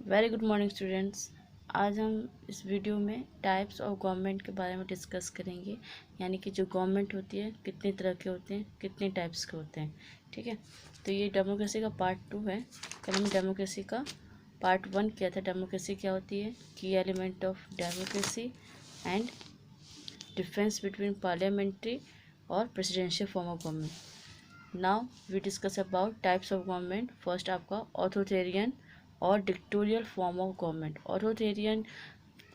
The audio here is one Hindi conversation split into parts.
Very good morning students. आज हम इस वीडियो में टाइप्स ऑफ गवर्नमेंट के बारे में डिस्कस करेंगे, यानी कि जो गवर्नमेंट होती है कितने तरह के होते हैं, कितने टाइप्स के होते हैं। ठीक है, तो ये डेमोक्रेसी का पार्ट 2 है। कल हमने डेमोक्रेसी का पार्ट 1 किया था। डेमोक्रेसी क्या होती है, की element of democracy and difference between parliamentary और presidential form of government. Now we discuss about types of government. First आपका ऑथोरिटेरियन और dictatorial form of government. Authoritarian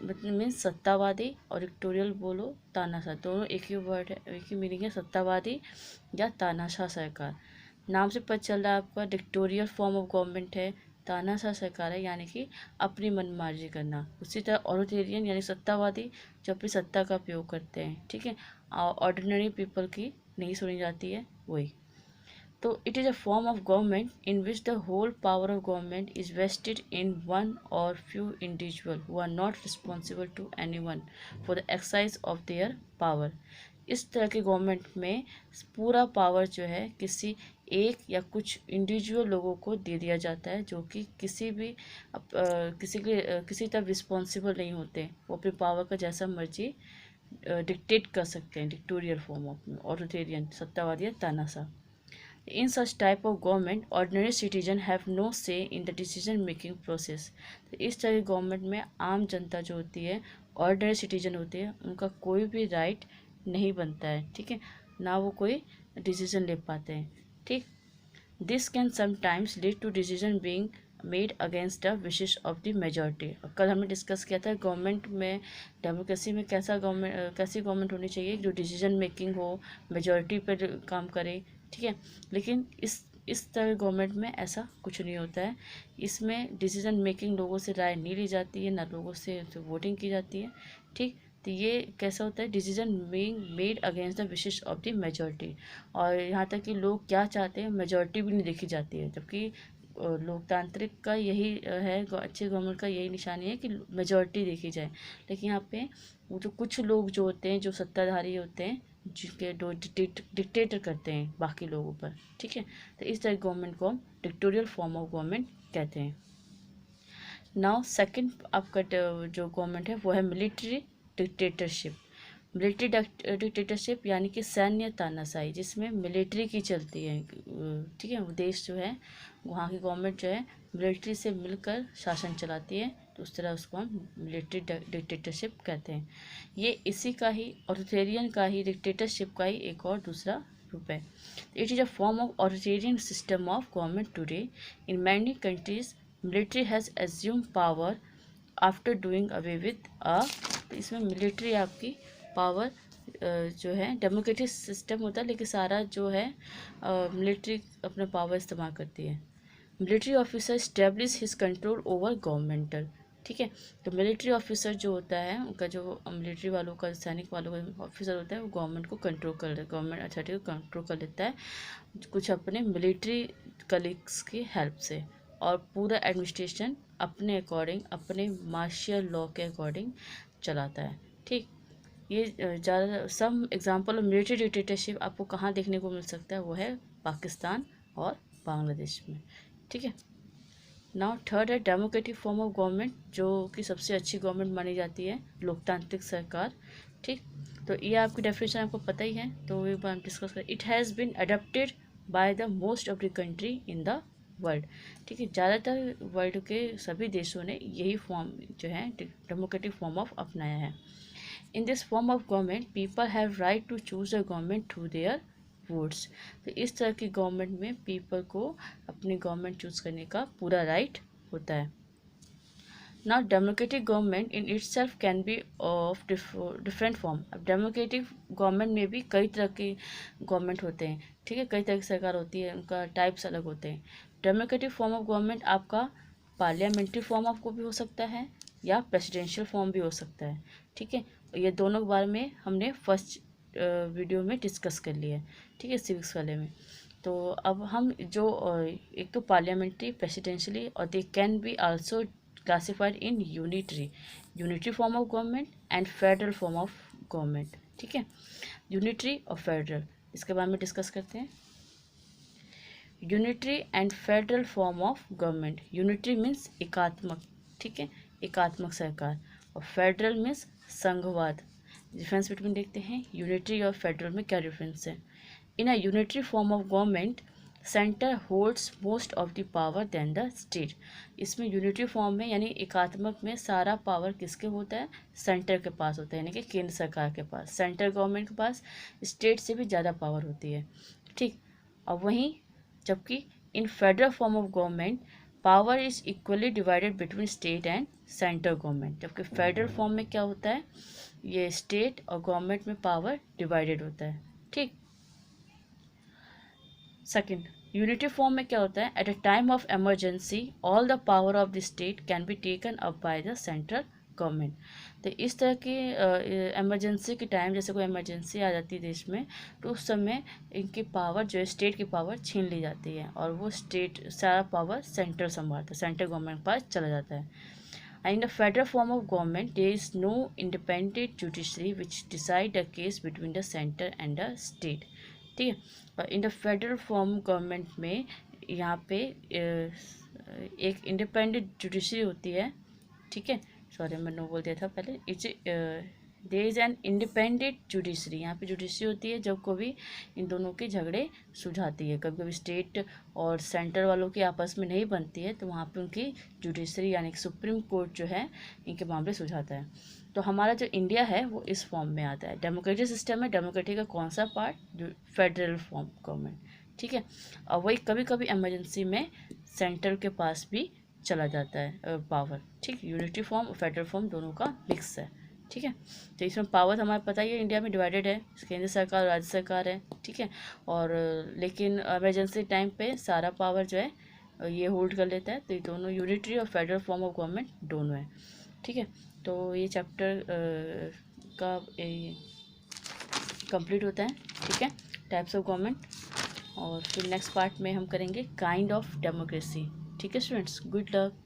मतलब मीन्स सत्तावादी, और डिक्टोरियल बोलो तानाशाह, दोनों एक ही वर्ड है, एक ही मीनिंग है, सत्तावादी या तानाशाह सरकार। नाम से पता चल रहा है आपका डिक्टोरियल फॉर्म ऑफ गवर्नमेंट है, तानाशाह सरकार है, यानी कि अपनी मनमार्जी करना। उसी तरह ऑथोरिटेरियन यानी सत्तावादी, जो अपनी सत्ता का उपयोग करते हैं। ठीक है, ऑर्डिनरी पीपल की नहीं सुनी जाती है, वही। तो it is a form of government in which the whole power of government is vested in one or few individual who are not responsible to anyone for the exercise of their power। इस तरह के गवर्नमेंट में पूरा पावर जो है किसी एक या कुछ इंडिविजुअल लोगों को दे दिया जाता है, जो कि किसी भी किसी तरह रिस्पॉन्सिबल नहीं होते। वो अपने पावर का जैसा मर्जी डिक्टेट कर सकते हैं। डिक्टोरियल फॉर्म ऑफ ऑथोरिटेरियन, सत्तावादी या तानाशाह। In such type of government, ordinary citizen have no say in the decision making process। तो इस तरह की गवर्नमेंट में आम जनता जो होती है, ऑर्डिनरी सिटीजन होते हैं, उनका कोई भी राइट नहीं बनता है। ठीक है, ना वो कोई डिसीजन ले पाते हैं। ठीक, this can sometimes lead to decision being made against the wishes of the majority. कल हमने डिस्कस किया था गवर्नमेंट में, डेमोक्रेसी में कैसी गवर्नमेंट होनी चाहिए, जो डिसीजन मेकिंग हो, मेजॉरिटी पर काम करे। ठीक है, लेकिन इस तरह गवर्नमेंट में ऐसा कुछ नहीं होता है। इसमें डिसीजन मेकिंग लोगों से राय नहीं ली जाती है, ना लोगों से वोटिंग की जाती है। ठीक, तो ये कैसा होता है, decision being made against the wishes of the majority. और यहाँ तक कि लोग क्या चाहते हैं, मेजॉरिटी भी नहीं देखी जाती है, जबकि लोकतांत्रिक का यही है, अच्छे गवर्नमेंट का यही निशानी है कि मेजॉरिटी देखी जाए। लेकिन यहाँ पे वो जो कुछ लोग जो होते हैं, जो सत्ताधारी होते हैं, जिनके दो डिक्टेटर करते हैं बाकी लोगों पर। ठीक है, तो इस तरह गवर्नमेंट को हम डिक्टोरियल फॉर्म ऑफ गवर्नमेंट कहते हैं। नाउ सेकंड आपका जो गवर्नमेंट है वो है मिलिट्री डिक्टेटरशिप। मिलिट्री डिक्टेटरशिप यानी कि सैन्य तानाशाही, जिसमें मिलिट्री की चलती है। ठीक है, वो देश जो है, वहाँ की गवर्नमेंट जो है मिलिट्री से मिलकर शासन चलाती है, तो उस तरह उसको हम मिलिट्री डिक्टेटरशिप कहते हैं। ये इसी का ही, ऑथोरिटेरियन का ही, डिक्टेटरशिप का ही एक और दूसरा रूप है। It is a form of authoritarian system of government today in many countries. Military has assume power after doing away with a. तो इसमें मिलिट्री आपकी पावर जो है, डेमोक्रेटिक सिस्टम होता है, लेकिन सारा जो है मिलिट्री अपना पावर इस्तेमाल करती है। Military officer establish his control over governmental. ठीक है, तो मिलिट्री ऑफिसर जो होता है, उनका जो मिलिट्री वालों का, सैनिक वालों का ऑफिसर होता है, वो गवर्नमेंट को कंट्रोल कर, गवर्नमेंट अथॉरिटी को कंट्रोल कर लेता है, कुछ अपने मिलिट्री कलीग्स की हेल्प से। और पूरा एडमिनिस्ट्रेशन अपने अकॉर्डिंग, अपने मार्शियल लॉ के अकॉर्डिंग चलाता है। ठीक, ये ज़्यादा some example of military dictatorship आपको कहाँ देखने को मिल सकता है, वो है पाकिस्तान और बांग्लादेश में। ठीक है, नाउ थर्ड है डेमोक्रेटिक फॉर्म ऑफ गवर्नमेंट, जो कि सबसे अच्छी गवर्नमेंट मानी जाती है, लोकतांत्रिक सरकार। ठीक, तो ये आपकी डेफिनेशन आपको पता ही है, तो एक बार हम डिस्कस करें। It has been adopted by the most of the country in the world. ठीक है, ज़्यादातर वर्ल्ड के सभी देशों ने यही फॉर्म जो है, डेमोक्रेटिक फॉर्म ऑफ अपनाया है। In this form of government people have right to choose a government through their votes. तो इस तरह की गवर्नमेंट में पीपल को अपनी गवर्नमेंट चूज करने का पूरा राइट होता है। Now democratic government in itself can be of different form. अब डेमोक्रेटिक गवर्नमेंट में भी कई तरह के गवर्नमेंट होते हैं। ठीक है, कई तरह की सरकार होती है, उनका टाइप्स अलग होते हैं। डेमोक्रेटिक फॉर्म ऑफ गवर्नमेंट आपका पार्लियामेंट्री फॉर्म ऑफ को भी हो सकता है, या प्रेसिडेंशियल फॉर्म भी हो सकता है। ठीक है, ये दोनों के बारे में हमने फर्स्ट वीडियो में डिस्कस कर लिया है। ठीक है, सिविक्स वाले में। तो अब हम जो एक तो पार्लियामेंट्री, प्रेसिडेंशियली, और they can be also classified in unitary form of government and federal form of government. ठीक है, यूनिटरी और फेडरल, इसके बारे में डिस्कस करते हैं। Unitary and federal form of government. Unitary means एकात्मक, ठीक है, एकात्मक सरकार। और फेडरल मीन्स संघवाद। डिफरेंस बिटवीन देखते हैं, यूनिटरी और फेडरल में क्या डिफरेंस है। In a unitary form of government centre holds most of the power than the state. इसमें यूनिटरी फॉर्म में यानी एकात्मक में सारा पावर किसके होता है, सेंटर के पास होता है, यानी कि केंद्र सरकार के पास, सेंट्रल गवर्नमेंट के पास स्टेट से भी ज़्यादा पावर होती है। ठीक, और वहीं जबकि इन federal form of government power is equally divided between state and central government. जबकि फेडरल फॉर्म में क्या होता है, ये स्टेट और गवर्नमेंट में पावर डिवाइडेड होता है। ठीक, सेकंड, यूनिटी फॉर्म में क्या होता है, at a time of emergency all the power of the state can be taken up by the central government. तो इस तरह की इमरजेंसी के टाइम, जैसे कोई इमरजेंसी आ जाती है देश में, तो उस समय इनकी पावर जो है, स्टेट की पावर छीन ली जाती है और वो स्टेट सारा पावर सेंट्रल संभालता है, सेंट्रल गवर्नमेंट के पास चला जाता है। In the federal form of government, there is no independent judiciary which decide a case between the center and the state। ठीक है, और in the federal form government में यहाँ पे एक इंडिपेंडेंट जुडिशरी होती है। ठीक है, सॉरी मैं नो बोल दिया था पहले। It's there is an independent judiciary. यहाँ पे जुडिशरी होती है जब कभी इन दोनों के झगड़े सुलझाती है, कभी कभी स्टेट और सेंटर वालों की आपस में नहीं बनती है, तो वहाँ पे उनकी जुडिशरी यानी कि सुप्रीम कोर्ट जो है इनके मामले सुलझाता है। तो हमारा जो इंडिया है वो इस फॉर्म में आता है। डेमोक्रेटिक सिस्टम है, डेमोक्रेटिक का कौन सा पार्ट, जो फेडरल फॉर्म गवर्नमेंट। ठीक है, और वही कभी कभी इमरजेंसी में सेंट्रल के पास भी चला जाता है पावर। ठीक, यूनिटी फॉर्म और फेडरल फॉर्म दोनों का मिक्स है। ठीक है, तो इसमें पावर हमारा पता ही है, इंडिया में डिवाइडेड है, केंद्र सरकार और राज्य सरकार है। ठीक है, और लेकिन इमरजेंसी टाइम पे सारा पावर जो है ये होल्ड कर लेता है। तो ये दोनों यूनिटरी और फेडरल फॉर्म ऑफ गवर्नमेंट दोनों है। ठीक है, तो ये चैप्टर का कंप्लीट होता है। ठीक है, टाइप्स ऑफ गवर्नमेंट, और फिर नेक्स्ट पार्ट में हम करेंगे काइंड ऑफ डेमोक्रेसी। ठीक है स्टूडेंट्स, गुड लक।